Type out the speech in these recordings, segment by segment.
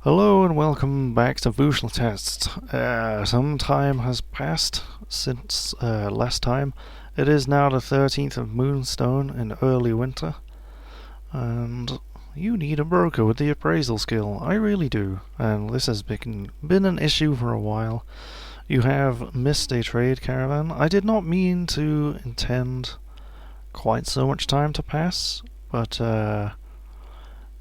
Hello and welcome back to Vúshlitast. Some time has passed since last time. It is now the 13th of Moonstone in early winter, and you need a broker with the appraisal skill. I really do, and this has been an issue for a while. You have missed a trade caravan. I did not mean to intend quite so much time to pass, but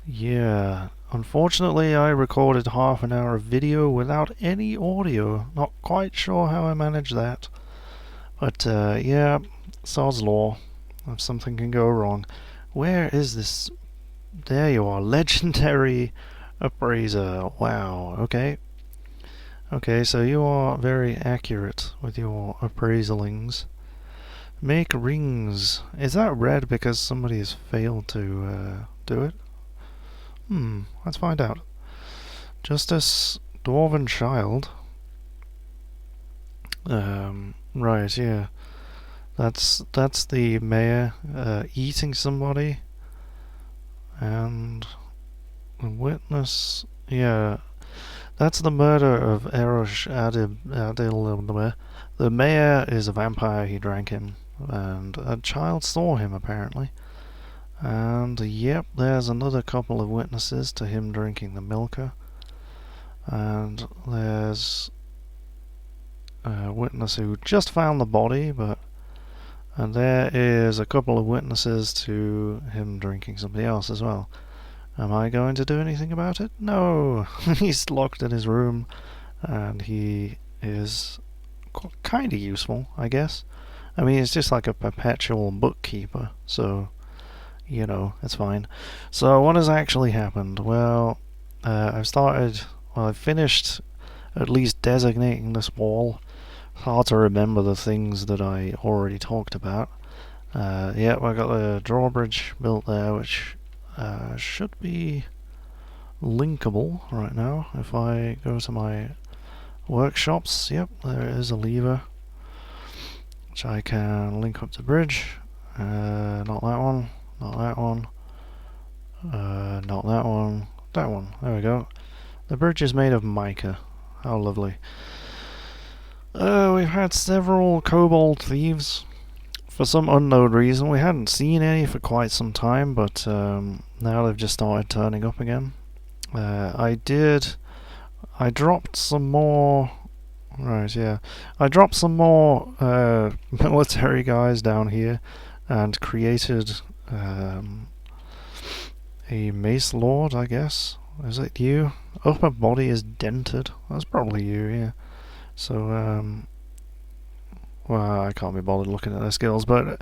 yeah. Unfortunately, I recorded half an hour of video without any audio. Not quite sure how I managed that. But, yeah, sod's law. If something can go wrong. Where is this? There you are. Legendary appraiser. Wow, okay. Okay, so you are very accurate with your appraisalings. Make rings. Is that red because somebody has failed to do it? Let's find out. Justice, Dwarven Child. Right, yeah. That's the mayor eating somebody. And the witness, yeah. That's the murder of Erosh Adil. The mayor is a vampire, he drank him. And a child saw him, apparently. And yep, there's another couple of witnesses to him drinking the milker. And there's a witness who just found the body, and there is a couple of witnesses to him drinking somebody else as well. Am I going to do anything about it? No! He's locked in his room, and he is kind of useful, I guess. I mean, it's just like a perpetual bookkeeper, so you know, it's fine. So what has actually happened? Well, I've finished at least designating this wall. Hard to remember the things that I already talked about. Yeah, I got the drawbridge built there, which should be linkable right now. If I go to my workshops, yep, there is a lever which I can link up to the bridge. Not that one. Not that one. Not that one. That one. There we go. The bridge is made of mica. How lovely. We've had several kobold thieves. For some unknown reason, we hadn't seen any for quite some time, but now they've just started turning up again. I dropped some more. Right, yeah. I dropped some more military guys down here and created a mace lord, I guess. Is it you? Upper body is dented. That's probably you, yeah. So, well, I can't be bothered looking at their skills, but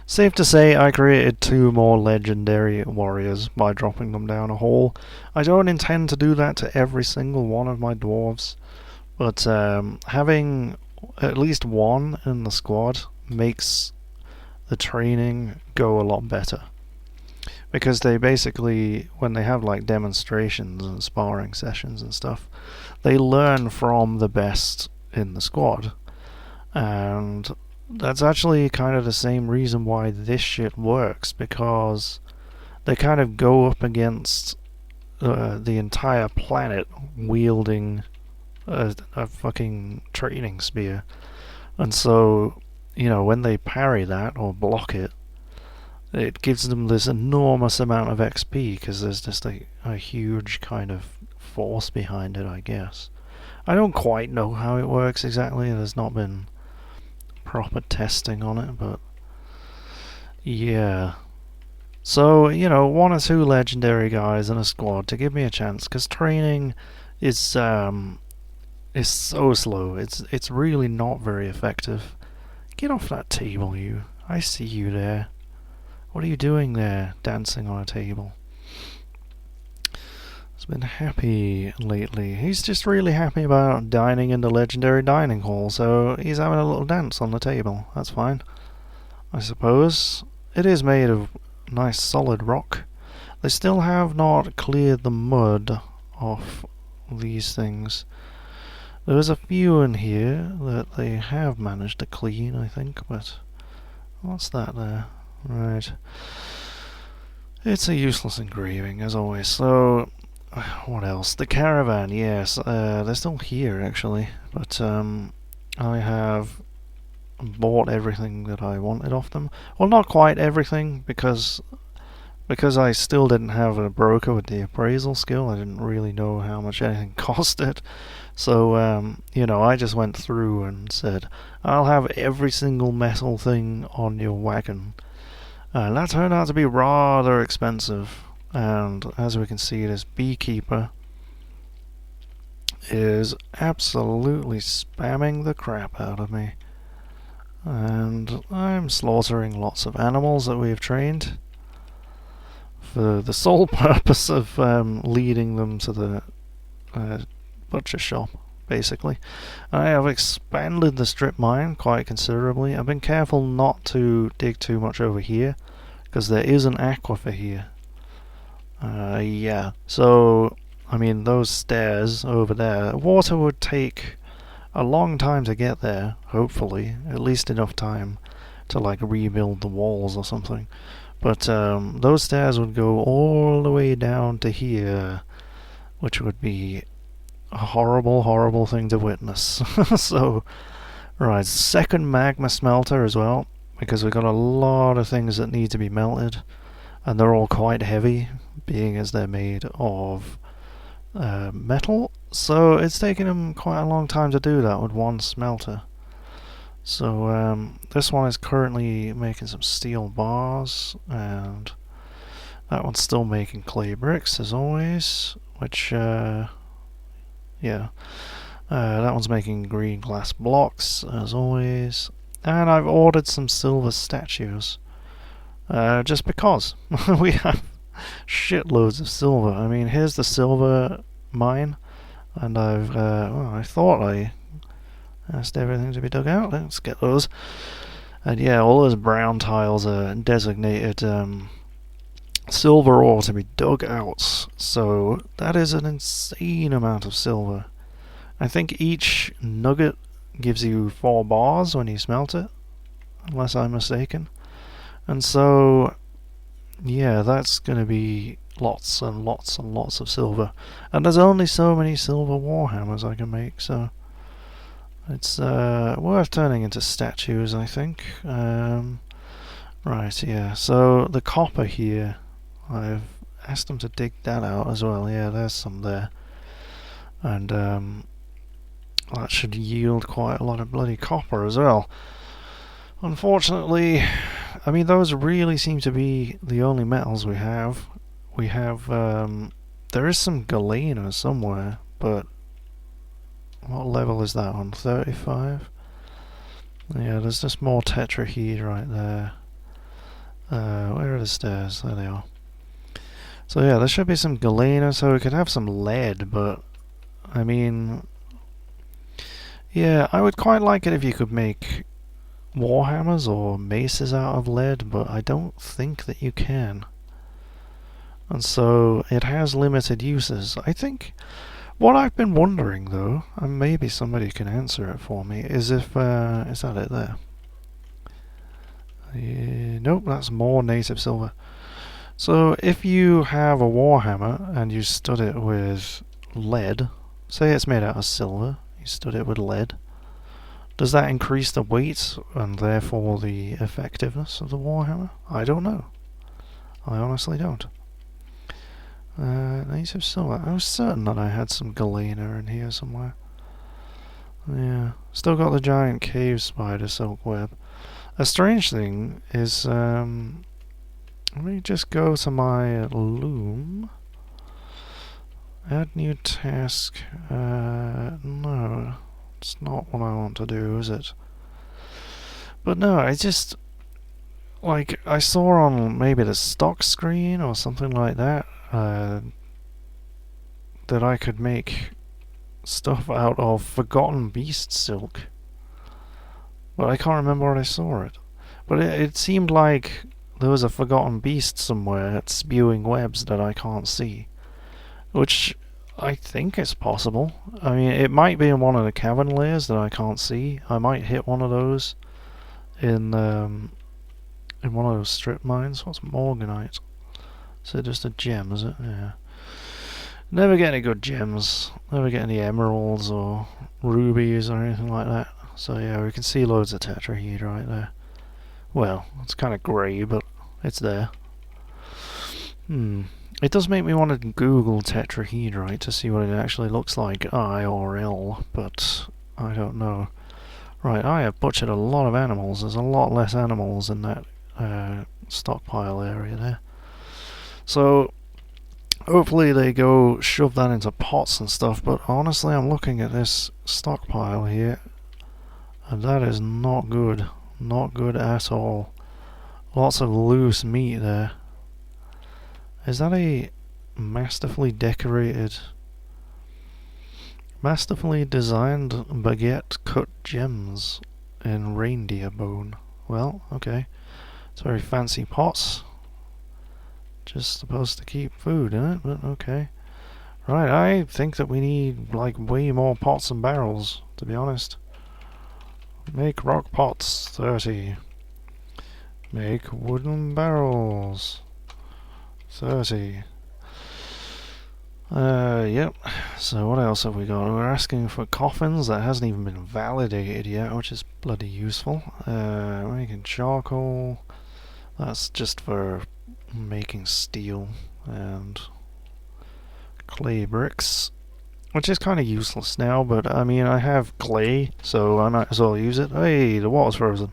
safe to say I created 2 more legendary warriors by dropping them down a hole. I don't intend to do that to every single one of my dwarves, but having at least one in the squad makes the training go a lot better, because they basically, when they have like demonstrations and sparring sessions and stuff, they learn from the best in the squad. And that's actually kind of the same reason why this shit works, because they kind of go up against the entire planet wielding a fucking training spear, and so, you know, when they parry that or block it, it gives them this enormous amount of XP, because there's just a huge kind of force behind it, I guess. I don't quite know how it works exactly. There's not been proper testing on it, but yeah. So, you know, 1 or 2 legendary guys in a squad to give me a chance, because training is so slow. It's really not very effective. Get off that table, you. I see you there. What are you doing there, dancing on a table? He's been happy lately. He's just really happy about dining in the legendary dining hall, so he's having a little dance on the table. That's fine, I suppose. It is made of nice solid rock. They still have not cleared the mud off these things. There's a few in here that they have managed to clean, I think, but what's that there? Right. It's a useless engraving, as always, so what else? The caravan, yes. They're still here, actually. But I have bought everything that I wanted off them. Well, not quite everything, because I still didn't have a broker with the appraisal skill. I didn't really know how much anything costed. So, I just went through and said, I'll have every single metal thing on your wagon. And that turned out to be rather expensive. And as we can see, this beekeeper is absolutely spamming the crap out of me. And I'm slaughtering lots of animals that we've trained for the sole purpose of leading them to the butcher shop, basically. I have expanded the strip mine quite considerably. I've been careful not to dig too much over here, because there is an aquifer here. So, I mean, those stairs over there, water would take a long time to get there, hopefully. At least enough time to, like, rebuild the walls or something. But those stairs would go all the way down to here, which would be a horrible, horrible thing to witness. So, right, second magma smelter as well, because we've got a lot of things that need to be melted, and they're all quite heavy, being as they're made of metal. So it's taken them quite a long time to do that with one smelter. So this one is currently making some steel bars, and that one's still making clay bricks as always, which that one's making green glass blocks as always. And I've ordered some silver statues, just because we have shitloads of silver. I mean, here's the silver mine, and I thought I asked everything to be dug out. Let's get those. And yeah, all those brown tiles are designated silver ore to be dug out. So that is an insane amount of silver. I think each nugget gives you 4 bars when you smelt it, unless I'm mistaken. And so, yeah, that's going to be lots and lots and lots of silver. And there's only so many silver warhammers I can make, so it's worth turning into statues, I think. Right, yeah, so the copper here, I've asked them to dig that out as well. Yeah, there's some there. And that should yield quite a lot of bloody copper as well. Unfortunately, I mean, those really seem to be the only metals we have. We have, there is some galena somewhere, but what level is that on? 35? Yeah, there's just more tetrahedrite there. Where are the stairs? There they are. So yeah, there should be some galena, so we could have some lead, but I mean, yeah, I would quite like it if you could make warhammers or maces out of lead, but I don't think that you can. And so it has limited uses. I think what I've been wondering though, and maybe somebody can answer it for me, is if is that it there? Nope, that's more native silver. So if you have a warhammer and you stud it with lead, say it's made out of silver, you stud it with lead, does that increase the weight and therefore the effectiveness of the warhammer? I don't know. I honestly don't. Native silver. I was certain that I had some galena in here somewhere. Yeah. Still got the giant cave spider silk web. A strange thing is, let me just go to my loom. Add new task. No. It's not what I want to do, is it? But no, I just, like, I saw on maybe the stock screen or something like that, that I could make stuff out of Forgotten Beast silk. But I can't remember where I saw it. But it seemed like there was a Forgotten Beast somewhere spewing webs that I can't see. Which I think is possible. I mean, it might be in one of the cavern layers that I can't see. I might hit one of those in one of those strip mines. What's morganite? Is it just a gem, is it? Yeah. Never get any good gems. Never get any emeralds or rubies or anything like that. So yeah, we can see loads of tetrahedrite there. Well, it's kind of grey, but it's there. It does make me want to Google tetrahedrite to see what it actually looks like IRL, but I don't know. Right, I have butchered a lot of animals. There's a lot less animals in that stockpile area there. So hopefully they go shove that into pots and stuff, but honestly I'm looking at this stockpile here and that is not good. Not good at all. Lots of loose meat there. Is that a masterfully decorated, masterfully designed baguette cut gems in reindeer bone? Well, okay. It's very fancy pots. Just supposed to keep food in it, but okay. Right, I think that we need like way more pots and barrels, to be honest. Make rock pots 30. Make wooden barrels 30. Yep. So what else have we got? We're asking for coffins. That hasn't even been validated yet, which is bloody useful. Making charcoal. That's just for making steel and clay bricks, which is kind of useless now, but I mean I have clay, so I might as well use it. Hey, the water's frozen.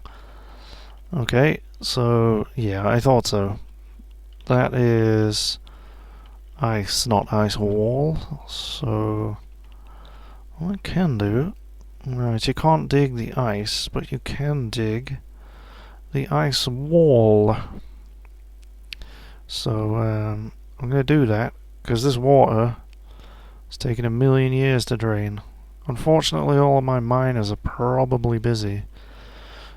Okay, so yeah, I thought so. That is ice, not ice wall, so what I can do, right, you can't dig the ice, but you can dig the ice wall. So I'm going to do that, because this water is taking 1,000,000 years to drain. Unfortunately, all of my miners are probably busy,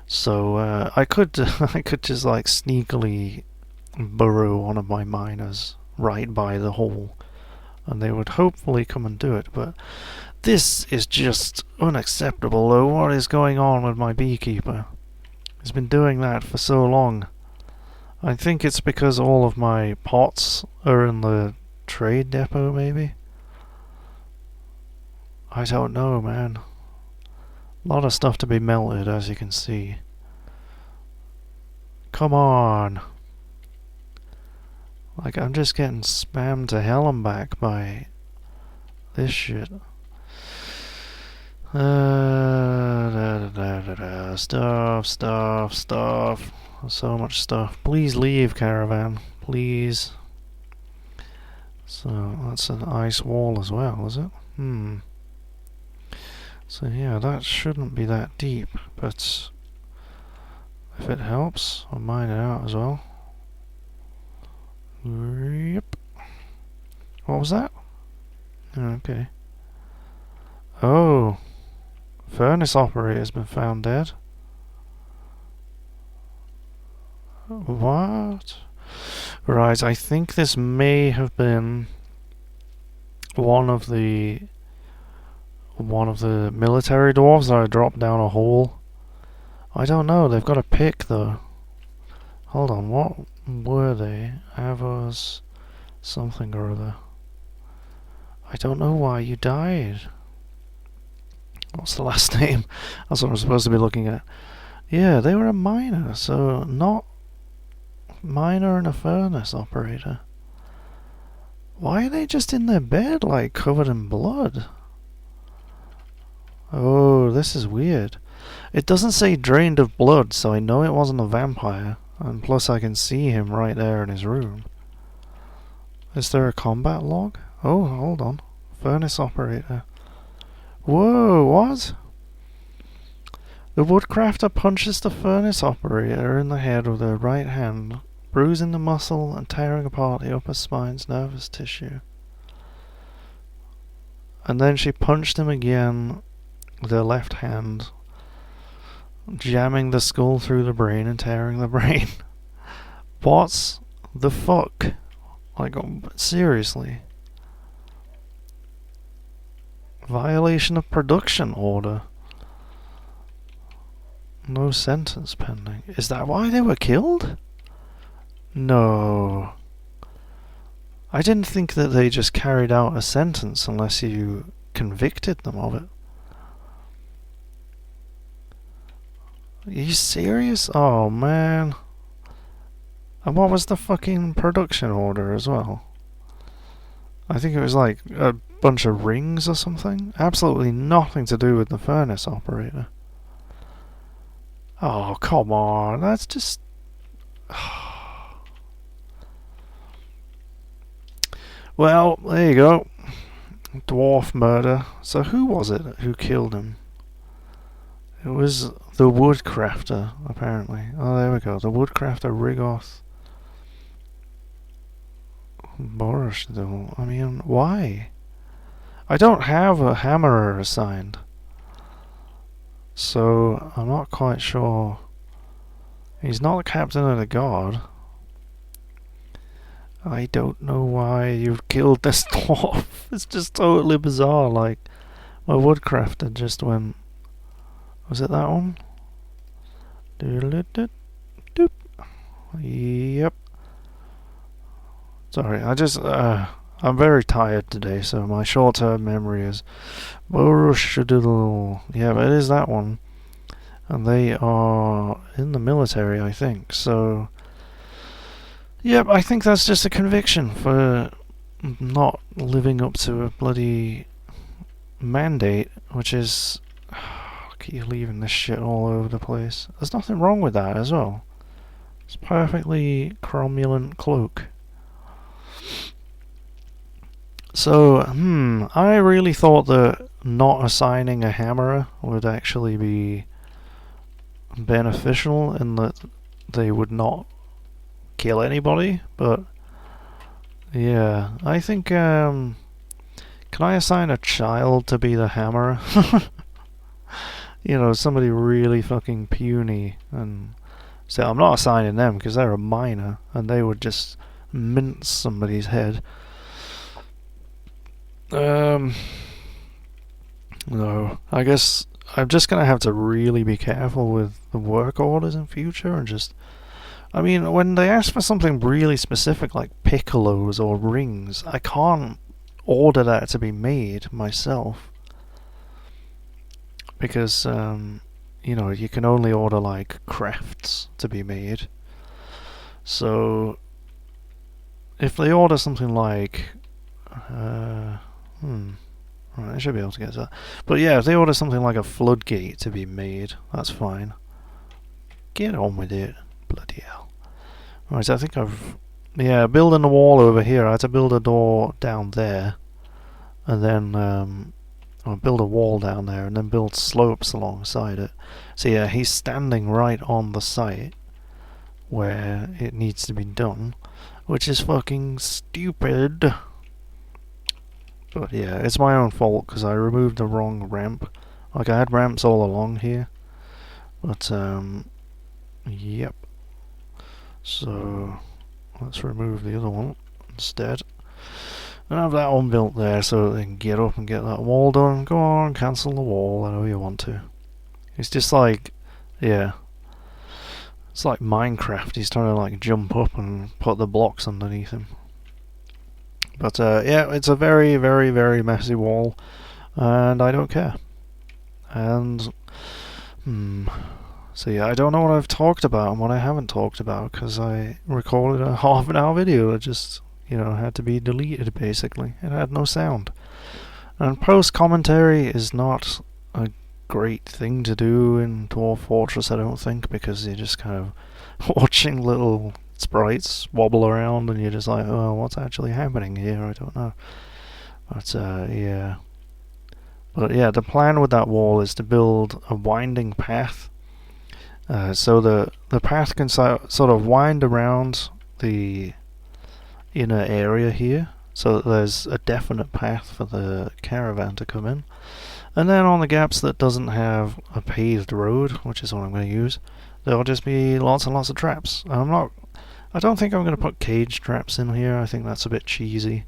so I could just like sneakily burrow one of my miners right by the hole, and they would hopefully come and do it. But this is just unacceptable, though. What is going on with my beekeeper? He's been doing that for so long. I think it's because all of my pots are in the trade depot, maybe? I don't know, man. A lot of stuff to be melted, as you can see. Come on. Like, I'm just getting spammed to hell and back by this shit. Stuff. So much stuff. Please leave, caravan. Please. So, that's an ice wall as well, is it? So yeah, that shouldn't be that deep, but if it helps, I'll mine it out as well. Yep. What was that? Okay. Oh. Furnace operator's been found dead. What? Right, I think this may have been one of the military dwarves that I dropped down a hole. I don't know, they've got a pick though. Hold on, what were they? Avos something or other. I don't know why you died. What's the last name? That's what I'm supposed to be looking at. Yeah, they were a miner, so not miner and a furnace operator. Why are they just in their bed, like, covered in blood? Oh, this is weird. It doesn't say drained of blood, so I know it wasn't a vampire. And plus I can see him right there in his room. Is there a combat log? Oh, hold on. Furnace operator. Whoa, what? The woodcrafter punches the furnace operator in the head with her right hand, bruising the muscle and tearing apart the upper spine's nervous tissue. And then she punched him again with her left hand, jamming the skull through the brain and tearing the brain. What the fuck? Like, seriously? Violation of production order. No sentence pending. Is that why they were killed? No. I didn't think that they just carried out a sentence unless you convicted them of it. Are you serious? Oh man. And what was the fucking production order as well? I think it was like a bunch of rings or something. Absolutely nothing to do with the furnace operator. Oh, come on. That's just... Well, there you go. Dwarf murder. So who was it who killed him? It was the woodcrafter, apparently. Oh, there we go. The woodcrafter Rigoth Borishdil. I mean, why? I don't have a hammerer assigned, so I'm not quite sure. He's not the captain of the guard. I don't know why you've killed this dwarf. It's just totally bizarre. Like, my woodcrafter just went... Was it that one? Doop. Yep. Sorry, I'm very tired today, so my short-term memory is... Yeah, but it is that one. And they are in the military, I think, so... Yep, I think that's just a conviction for not living up to a bloody mandate, which is... Look at you leaving this shit all over the place. There's nothing wrong with that as well. It's perfectly cromulent cloak. So, I really thought that not assigning a hammerer would actually be beneficial in that they would not kill anybody, but yeah, I think, can I assign a child to be the hammerer? You know, somebody really fucking puny, and so I'm not assigning them because they're a minor and they would just mince somebody's head. No, I guess I'm just gonna have to really be careful with the work orders in future and just... I mean, when they ask for something really specific like piccolos or rings, I can't order that to be made myself. Because, you know, you can only order like crafts to be made. So, if they order something like... Right, I should be able to get to that. But yeah, if they order something like a floodgate to be made, that's fine. Get on with it. Bloody hell. Right, I think I've... Yeah, building a wall over here. I had to build a door down there. And then, I'll build a wall down there and then build slopes alongside it. So yeah, he's standing right on the site where it needs to be done. Which is fucking stupid. But yeah, it's my own fault because I removed the wrong ramp. Like, I had ramps all along here. But, yep. So, let's remove the other one instead. And have that one built there so they can get up and get that wall done. Go on, cancel the wall, I know you want to. It's just like, yeah. It's like Minecraft, he's trying to like jump up and put the blocks underneath him. But yeah, it's a very, very, very messy wall, and I don't care. And, so yeah, I don't know what I've talked about and what I haven't talked about, because I recorded a half-an-hour video that just, you know, had to be deleted, basically. It had no sound. And post-commentary is not a great thing to do in Dwarf Fortress, I don't think, because you're just kind of watching little sprites wobble around and you're just like, oh, what's actually happening here? I don't know. But yeah. But yeah, the plan with that wall is to build a winding path. So the path can sort of wind around the inner area here, so that there's a definite path for the caravan to come in. And then on the gaps that doesn't have a paved road, which is what I'm going to use, there'll just be lots and lots of traps. I don't think I'm going to put cage traps in here. I think that's a bit cheesy.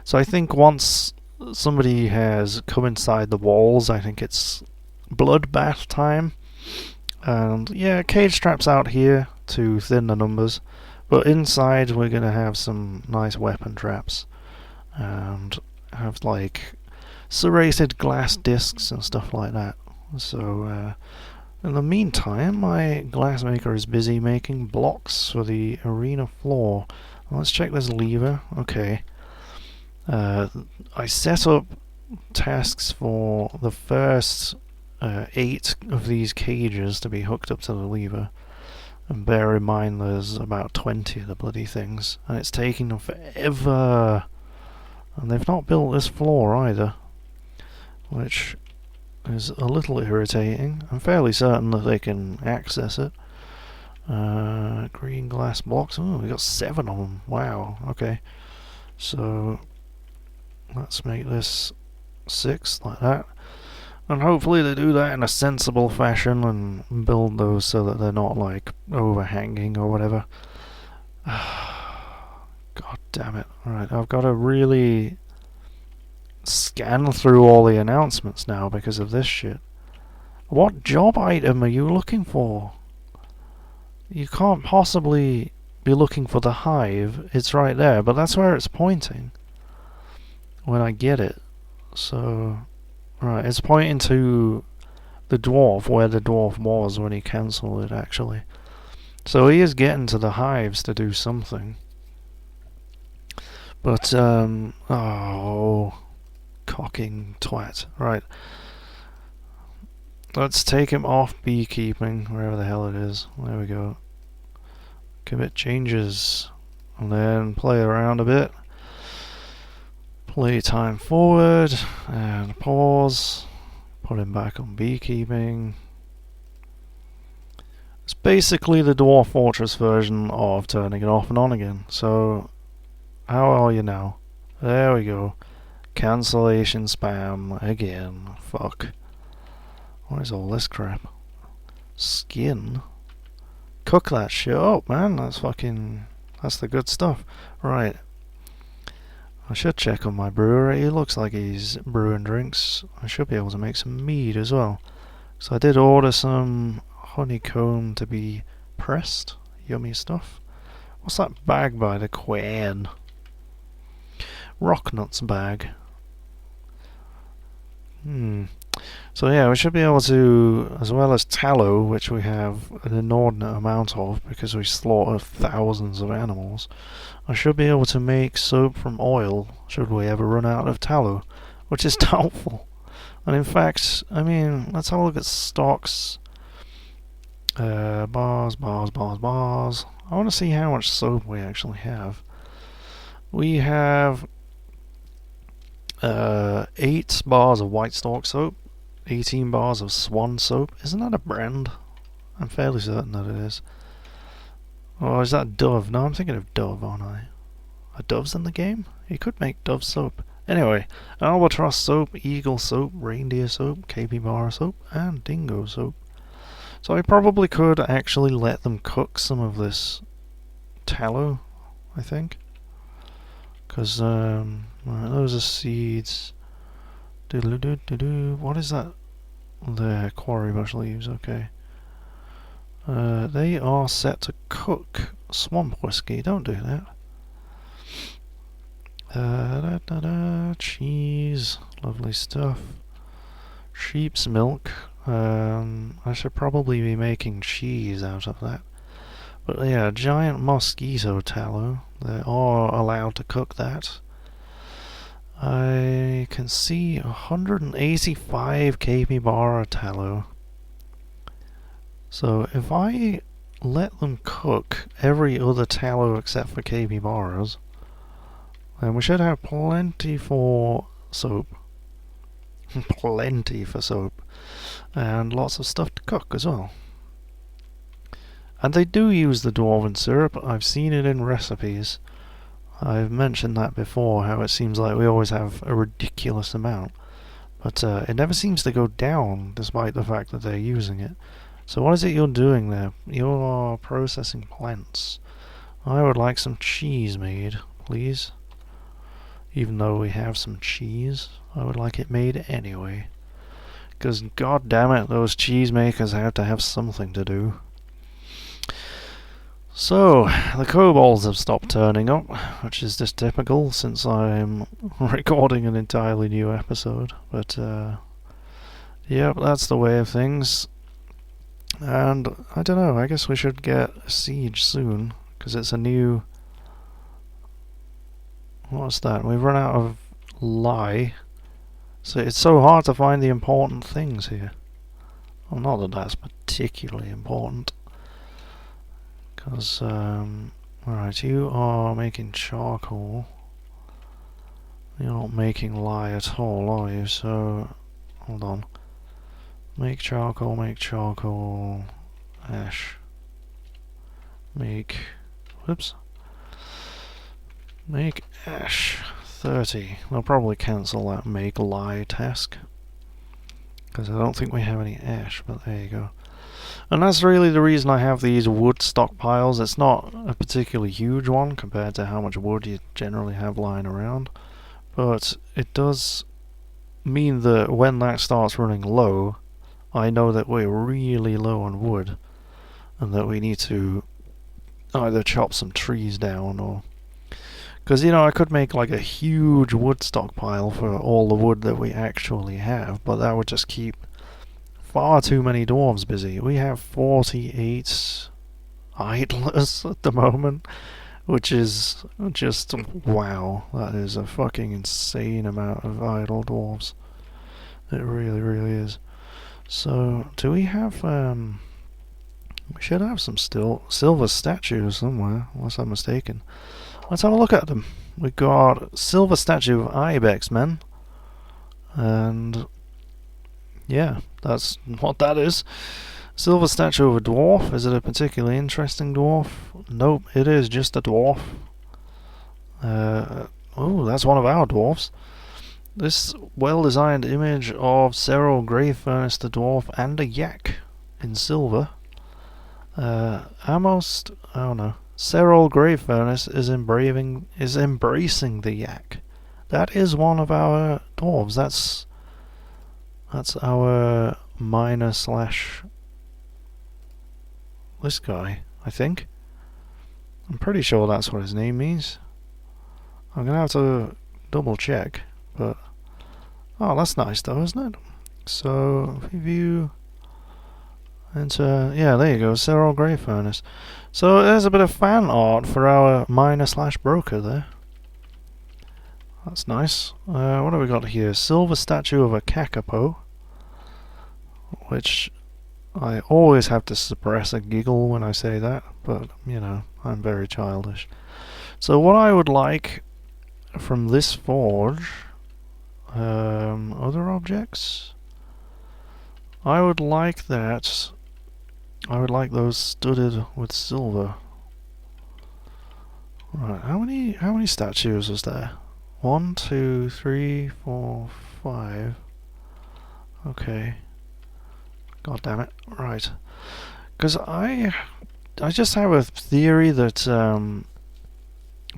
So I think once somebody has come inside the walls, I think it's bloodbath time. And yeah, cage traps out here to thin the numbers. But inside we're going to have some nice weapon traps and have like serrated glass discs and stuff like that. So in the meantime, my glassmaker is busy making blocks for the arena floor. Let's check this lever. Okay. I set up tasks for the first 8 of these cages to be hooked up to the lever. And bear in mind there's about 20 of the bloody things. And it's taking them forever. And they've not built this floor either, which is a little irritating. I'm fairly certain that they can access it. Green glass blocks. Oh, we got 7 of them. Wow. Okay. So let's make this 6 like that. And hopefully they do that in a sensible fashion and build those so that they're not like overhanging or whatever. God damn it. Alright, I've got to really scan through all the announcements now because of this shit. What job item are you looking for? You can't possibly be looking for the hive. It's right there, but that's where it's pointing when I get it. So, right, it's pointing to the dwarf, where the dwarf was when he cancelled it, actually. So he is getting to the hives to do something. But, oh, cocking twat. Right. Let's take him off beekeeping, wherever the hell it is. There we go. Commit changes. And then play around a bit. Play time forward. And pause. Put him back on beekeeping. It's basically the Dwarf Fortress version of turning it off and on again. So, how are you now? There we go. Cancellation spam again. Fuck. What is all this crap? Skin? Cook that shit up, man. That's the good stuff. Right. I should check on my brewer. He looks like he's brewing drinks. I should be able to make some mead as well. So I did order some honeycomb to be pressed. Yummy stuff. What's that bag by the Queen? Rock nuts bag. So yeah, we should be able to, as well as tallow, which we have an inordinate amount of because we slaughter thousands of animals, I should be able to make soap from oil should we ever run out of tallow, which is doubtful. And in fact, I mean, let's have a look at stocks. Bars. I want to see how much soap we actually have. We have 8 bars of white stork soap, 18 bars of swan soap. Isn't that a brand? I'm fairly certain that it is. Oh, is that Dove? No, I'm thinking of Dove, aren't I? Are doves in the game? You could make Dove soap. Anyway, albatross soap, eagle soap, reindeer soap, capybara soap, and dingo soap. So I probably could actually let them cook some of this tallow, I think. Because, those are seeds. What is that? There, quarry bush leaves, okay. They are set to cook. Swamp whiskey, don't do that. Cheese, lovely stuff. Sheep's milk. I should probably be making cheese out of that. But yeah, giant mosquito tallow. They are allowed to cook that. I can see 185 capybara tallow. So if I let them cook every other tallow except for capybaras, then we should have plenty for soap. Plenty for soap. And lots of stuff to cook as well. And they do use the dwarven syrup. I've seen it in recipes. I've mentioned that before, how it seems like we always have a ridiculous amount. But it never seems to go down, despite the fact that they're using it. So what is it you're doing there? You're processing plants. I would like some cheese made, please. Even though we have some cheese, I would like it made anyway. Because god damn it, those cheese makers have to have something to do. So, the kobolds have stopped turning up, which is just typical since I'm recording an entirely new episode. But, yeah, that's the way of things. And, I don't know, I guess we should get a siege soon, because it's a new... What's that? We've run out of lie. So it's so hard to find the important things here. Well, not that that's particularly important. Because, alright, you are making charcoal. You're not making lye at all, are you? So, hold on. Make charcoal, ash. Whoops. Make ash. 30. They'll probably cancel that make lye task. Because I don't think we have any ash, but there you go. And that's really the reason I have these wood stockpiles. It's not a particularly huge one compared to how much wood you generally have lying around. But it does mean that when that starts running low, I know that we're really low on wood. And that we need to either chop some trees down or... Because, I could make like a huge wood stockpile for all the wood that we actually have, but that would just keep far too many dwarves busy. We have 48 idlers at the moment, which is just, wow, that is a fucking insane amount of idle dwarves. It really, really is. So, do we have, we should have some silver statues somewhere, unless I'm mistaken. Let's have a look at them. We've got silver statue of Ibex Men, and yeah, that's what that is. Silver statue of a dwarf. Is it a particularly interesting dwarf? Nope, it is just a dwarf. Oh, that's one of our dwarfs. This well-designed image of Cyril Grey Furnace the dwarf and a yak in silver. Oh no. Cyril Grey Furnace is embracing the yak. That is one of our dwarves. That's our miner slash this guy, I think. I'm pretty sure that's what his name means. I'm gonna have to double check, but oh, that's nice though, isn't it? So if you view into, yeah, there you go, Cyril Grey Furnace. So there's a bit of fan art for our miner slash broker there. That's nice. What have we got here? Silver statue of a kakapo, which I always have to suppress a giggle when I say that, but I'm very childish. So what I would like from this forge, other objects, I would like those studded with silver. Right, how many statues was there? 1, 2, 3, 4, 5. Okay. God damn it. Right. Because I just have a theory that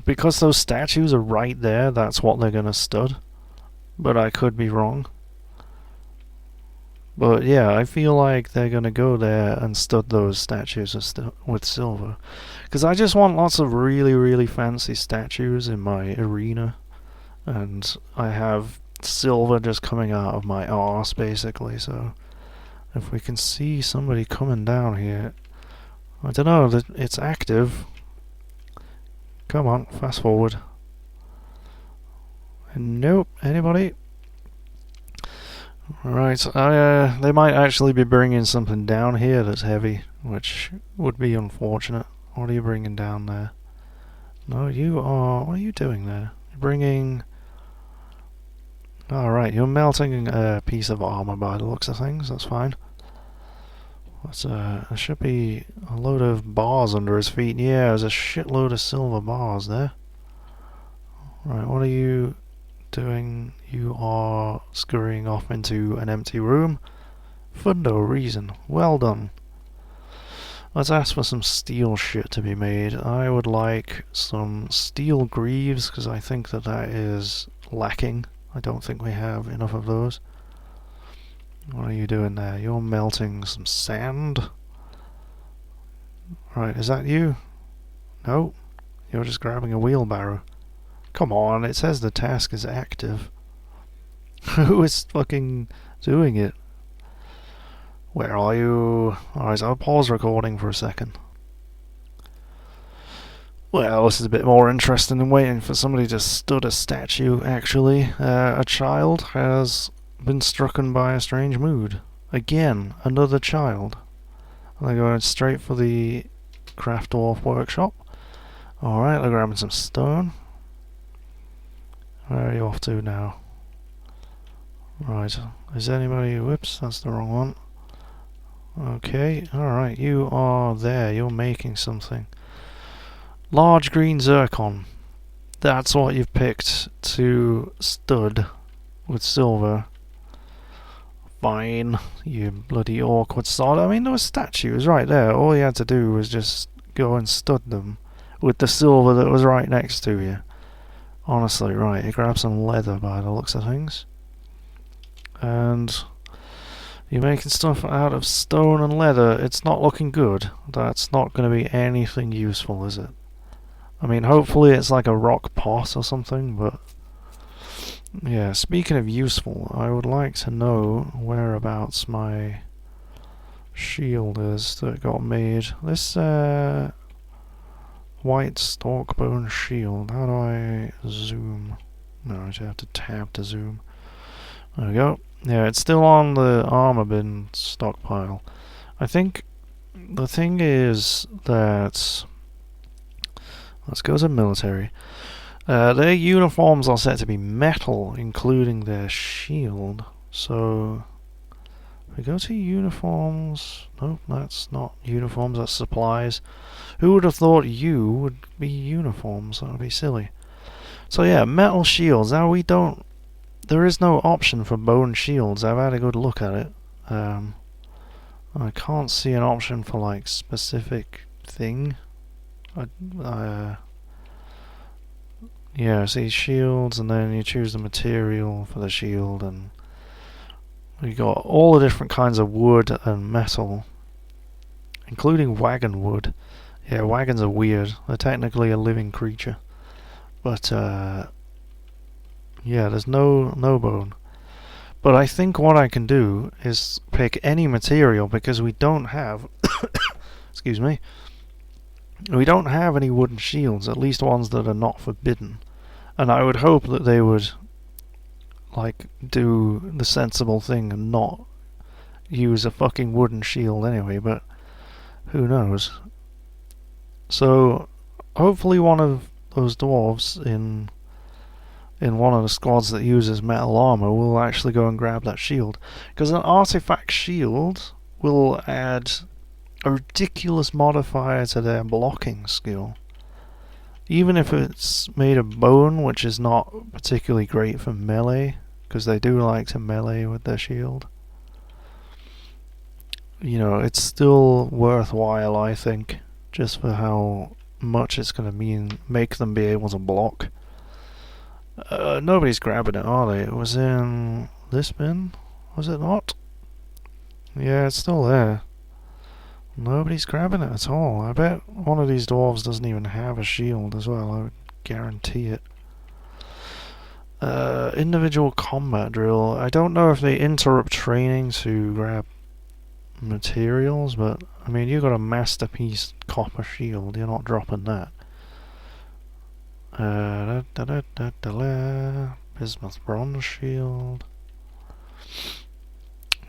because those statues are right there, that's what they're gonna stud. But I could be wrong. But yeah, I feel like they're gonna go there and stud those statues with silver. Because I just want lots of really, really fancy statues in my arena. And I have silver just coming out of my arse, basically, so... If we can see somebody coming down here... I don't know, it's active. Come on, fast forward. Nope, anybody? Right, they might actually be bringing something down here that's heavy, which would be unfortunate. What are you bringing down there? No, you are... What are you doing there? You're bringing... Alright, you're melting a piece of armor by the looks of things, that's fine. There should be a load of bars under his feet. Yeah, there's a shitload of silver bars there. Right, what are you doing? You are scurrying off into an empty room for no reason. Well done. Let's ask for some steel shit to be made. I would like some steel greaves, because I think that is lacking. I don't think we have enough of those. What are you doing there? You're melting some sand. Right, is that you? No, you're just grabbing a wheelbarrow. Come on, it says the task is active. Who is fucking doing it? Where are you? Alright, so I'll pause recording for a second. Well, this is a bit more interesting than waiting for somebody to stud a statue, actually. A child has been stricken by a strange mood. Again, another child. They're going straight for the Craft Dwarf workshop. Alright, they're grabbing some stone. Where are you off to now? Right, is anybody... Whoops, that's the wrong one. Okay, alright, you are there, you're making something. Large green zircon. That's what you've picked to stud with silver. Fine, you bloody awkward sod. I mean, there were statues right there. All you had to do was just go and stud them with the silver that was right next to you. Honestly, right, you grab some leather by the looks of things. And you're making stuff out of stone and leather. It's not looking good. That's not going to be anything useful, is it? I mean, hopefully it's like a rock pot or something, but... Yeah, speaking of useful, I would like to know whereabouts my shield is that got made. This, white stalk bone shield. How do I zoom? No, I just have to tab to zoom. There we go. Yeah, it's still on the armor bin stockpile. I think the thing is that... Let's go to military. Their uniforms are set to be metal, including their shield. So, if we go to uniforms... Nope, that's not uniforms, that's supplies. Who would have thought you would be uniforms? That would be silly. So yeah, metal shields. Now we don't... There is no option for bone shields. I've had a good look at it. I can't see an option for like specific thing. Yeah, see shields, and then you choose the material for the shield, and you got all the different kinds of wood and metal, including wagon wood. Yeah, wagons are weird. They're technically a living creature, but yeah, there's no bone. But I think what I can do is pick any material, because we don't have excuse me, we don't have any wooden shields, at least ones that are not forbidden. And I would hope that they would like do the sensible thing and not use a fucking wooden shield anyway, but who knows. So hopefully one of those dwarves in one of the squads that uses metal armor will actually go and grab that shield, because an artifact shield will add a ridiculous modifier to their blocking skill. Even if it's made of bone, which is not particularly great for melee, because they do like to melee with their shield. You know, it's still worthwhile, I think, just for how much it's going to make them be able to block. Nobody's grabbing it, are they? It was in this bin, was it not? Yeah, it's still there. Nobody's grabbing it at all. I bet one of these dwarves doesn't even have a shield as well, I would guarantee it. Individual combat drill. I don't know if they interrupt training to grab materials, but I mean, you got a masterpiece copper shield, you're not dropping that. Bismuth bronze shield.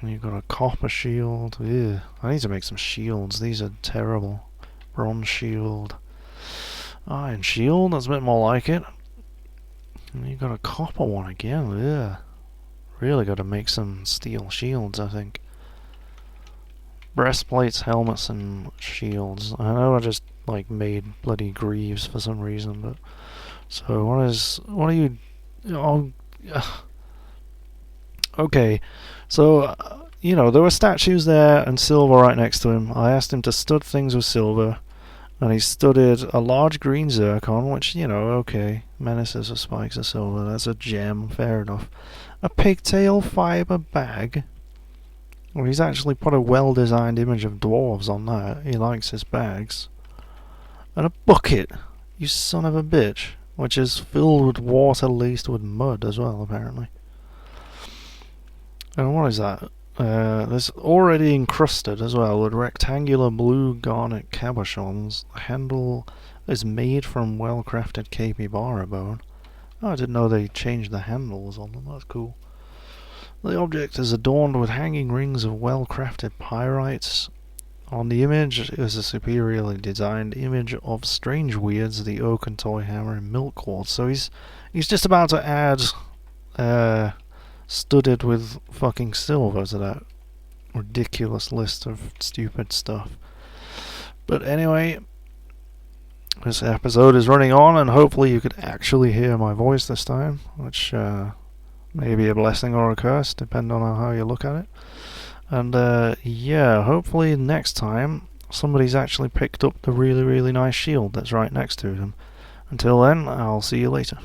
You've got a copper shield. Ew. I need to make some shields. These are terrible. Bronze shield. Iron shield. That's a bit more like it. And you've got a copper one again. Ew. Really got to make some steel shields, I think. Breastplates, helmets, and shields. I know I just like made bloody greaves for some reason, but so what are you? Oh. Okay, so, you know, there were statues there and silver right next to him. I asked him to stud things with silver, and he studded a large green zircon, which, you know, okay, menaces with spikes of silver, that's a gem, fair enough. A pigtail fibre bag. Well, he's actually put a well-designed image of dwarves on that. He likes his bags. And a bucket! You son of a bitch. Which is filled with water laced with mud as well, apparently. And what is that? There's already encrusted as well with rectangular blue garnet cabochons. The handle is made from well-crafted capybara bone. Oh, I didn't know they changed the handles on them. That's cool. The object is adorned with hanging rings of well-crafted pyrites. On the image is a superiorly designed image of Strange Weirds, the oaken toy hammer and milk quartz. So he's just about to add studded with fucking silver to that ridiculous list of stupid stuff. But anyway, this episode is running on, and hopefully you could actually hear my voice this time, which may be a blessing or a curse, depending on how you look at it. And yeah, hopefully next time somebody's actually picked up the really, really nice shield that's right next to them. Until then, I'll see you later.